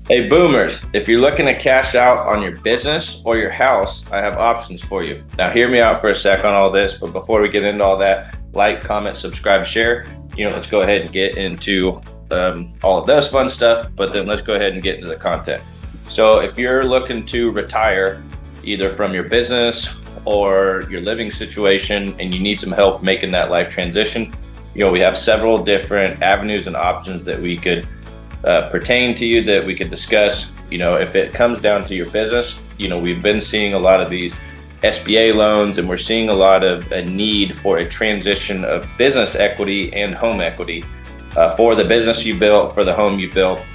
Hey boomers, if you're looking to cash out on your business or your house, I have options for you. Now hear me out for a sec on all this, but before we get into all that, like, comment, subscribe, share. Let's go ahead and get into all of this fun stuff, but then let's go ahead and get into the content. So if you're looking to retire either from your business or your living situation and you need some help making that life transition, we have several different avenues and options that we could pertain to you that we could discuss. If it comes down to your business, we've been seeing a lot of these SBA loans, and we're seeing a lot of a need for a transition of business equity and home equity for the business you built, for the home you built,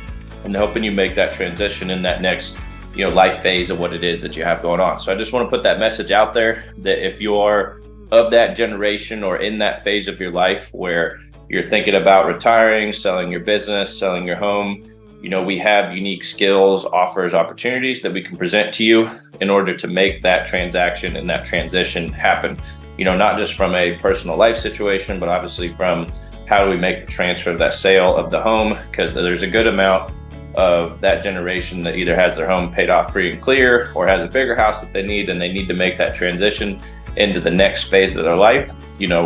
and helping you make that transition in that next life phase of what it is that you have going on. So I just want to put that message out there that if you are of that generation or in that phase of your life where you're thinking about retiring, selling your business, selling your home, we have unique skills, offers, opportunities that we can present to you in order to make that transaction and that transition happen. Not just from a personal life situation, but obviously from how do we make the transfer of that sale of the home, because there's a good amount of that generation that either has their home paid off free and clear or has a bigger house that they need, and they need to make that transition into the next phase of their life,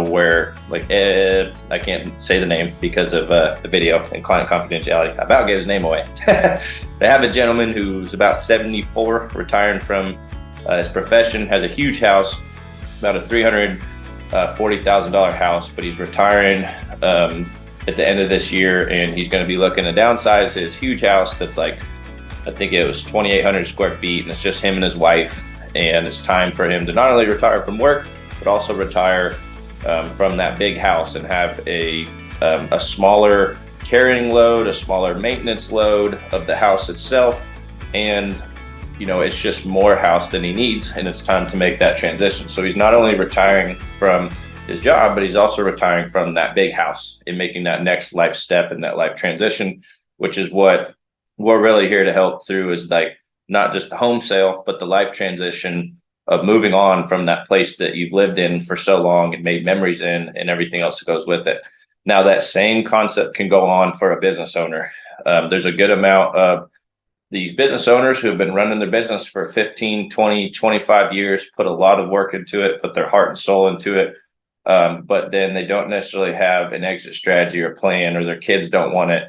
where I can't say the name because of the video and client confidentiality. I about gave his name away. They have a gentleman who's about 74, retiring from his profession, has a huge house, about a $340,000 house, but he's retiring at the end of this year, and he's going to be looking to downsize his huge house that's I think it was 2,800 square feet, and it's just him and his wife. And it's time for him to not only retire from work, but also retire from that big house and have a smaller carrying load, a smaller maintenance load of the house itself. And, it's just more house than he needs, and it's time to make that transition. So he's not only retiring from his job, but he's also retiring from that big house and making that next life step and that life transition, which is what we're really here to help through, is not just the home sale, but the life transition of moving on from that place that you've lived in for so long and made memories in, and everything else that goes with it. Now, that same concept can go on for a business owner. There's a good amount of these business owners who have been running their business for 15, 20, 25 years, put a lot of work into it, put their heart and soul into it. But then they don't necessarily have an exit strategy or plan, or their kids don't want it,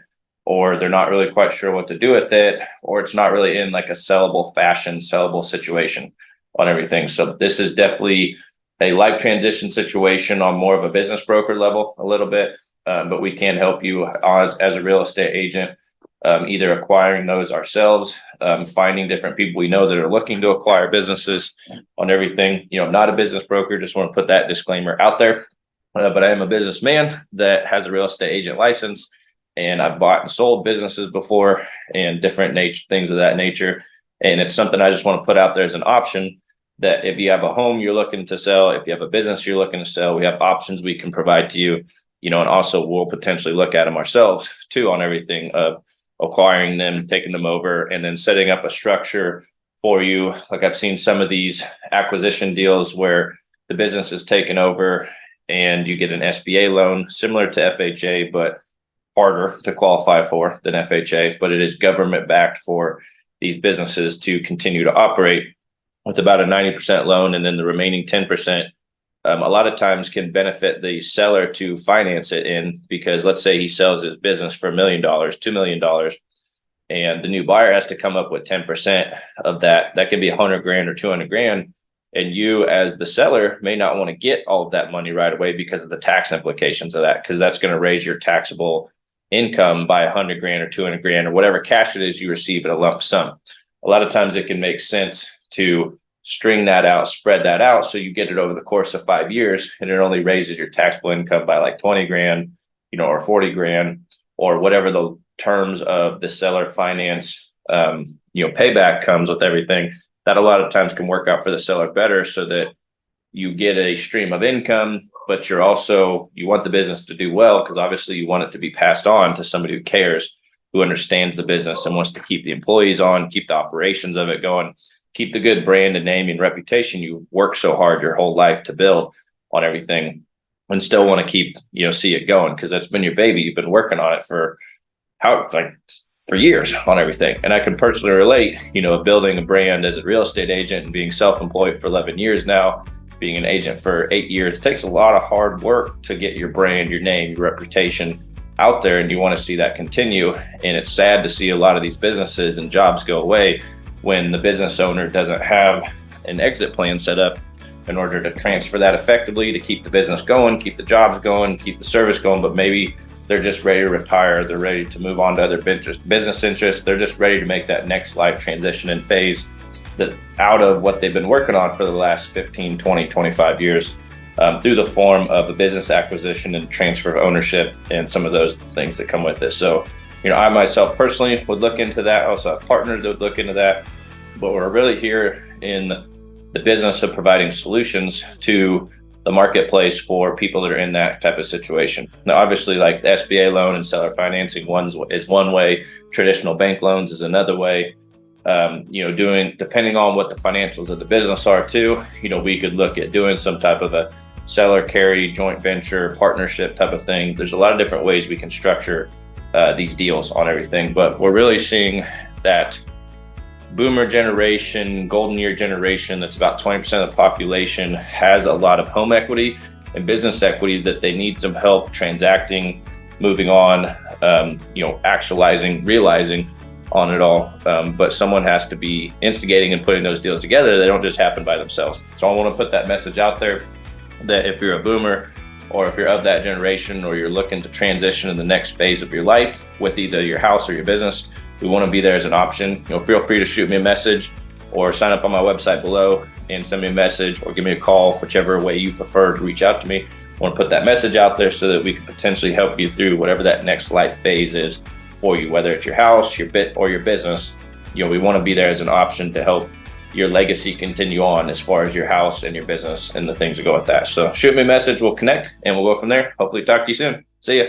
or they're not really quite sure what to do with it, or it's not really in a sellable fashion, sellable situation on everything. So this is definitely a life transition situation on more of a business broker level a little bit, but we can help you as a real estate agent, either acquiring those ourselves, finding different people we know that are looking to acquire businesses on everything. Not a business broker, just want to put that disclaimer out there. But I am a businessman that has a real estate agent license, and I've bought and sold businesses before and different things of that nature. And it's something I just want to put out there as an option, that if you have a home you're looking to sell, if you have a business you're looking to sell, we have options we can provide to you, and also we'll potentially look at them ourselves too, on everything of acquiring them, taking them over, and then setting up a structure for you. I've seen some of these acquisition deals where the business is taken over and you get an SBA loan similar to FHA, but harder to qualify for than FHA, but it is government backed for these businesses to continue to operate with about a 90% loan. And then the remaining 10%, a lot of times can benefit the seller to finance it in, because let's say he sells his business for $1 million, $2 million, and the new buyer has to come up with 10% of that. That can be 100 grand or 200 grand. And you as the seller may not want to get all of that money right away because of the tax implications of that, because that's going to raise your taxable income by 100 grand or 200 grand or whatever cash it is you receive in a lump sum. A lot of times it can make sense to string that out, spread that out, so you get it over the course of 5 years, and it only raises your taxable income by 20 grand, or 40 grand, or whatever the terms of the seller finance, payback comes with everything. That a lot of times can work out for the seller better, so that you get a stream of income, but you want the business to do well, because obviously you want it to be passed on to somebody who cares, who understands the business and wants to keep the employees on, keep the operations of it going, keep the good brand and name and reputation you worked so hard your whole life to build on everything, and still want to keep, see it going, because that's been your baby. You've been working on it for for years on everything. And I can personally relate, building a brand as a real estate agent and being self-employed for 11 years now, being an agent for 8 years. It takes a lot of hard work to get your brand, your name, your reputation out there, and you want to see that continue. And it's sad to see a lot of these businesses and jobs go away when the business owner doesn't have an exit plan set up in order to transfer that effectively, to keep the business going, keep the jobs going, keep the service going. But maybe they're just ready to retire, they're ready to move on to other business interests, they're just ready to make that next life transition and phase that out of what they've been working on for the last 15, 20, 25 years, through the form of a business acquisition and transfer of ownership and some of those things that come with it. So, I myself personally would look into that. I also have partners that would look into that. But we're really here in the business of providing solutions to the marketplace for people that are in that type of situation. Now, obviously, like the SBA loan and seller financing is one way, traditional bank loans is another way. Depending on what the financials of the business are too, we could look at doing some type of a seller carry, joint venture, partnership type of thing. There's a lot of different ways we can structure these deals on everything, but we're really seeing that boomer generation, golden year generation, that's about 20% of the population, has a lot of home equity and business equity that they need some help transacting, moving on, actualizing, realizing on it all. But someone has to be instigating and putting those deals together. They don't just happen by themselves. So I want to put that message out there that if you're a boomer, or if you're of that generation, or you're looking to transition in the next phase of your life with either your house or your business, we want to be there as an option. Feel free to shoot me a message or sign up on my website below and send me a message or give me a call, whichever way you prefer to reach out to me. I want to put that message out there so that we can potentially help you through whatever that next life phase is for you, whether it's your house, your business. We want to be there as an option to help your legacy continue on as far as your house and your business and the things that go with that. So shoot me a message, we'll connect, and we'll go from there. Hopefully talk to you soon. See ya.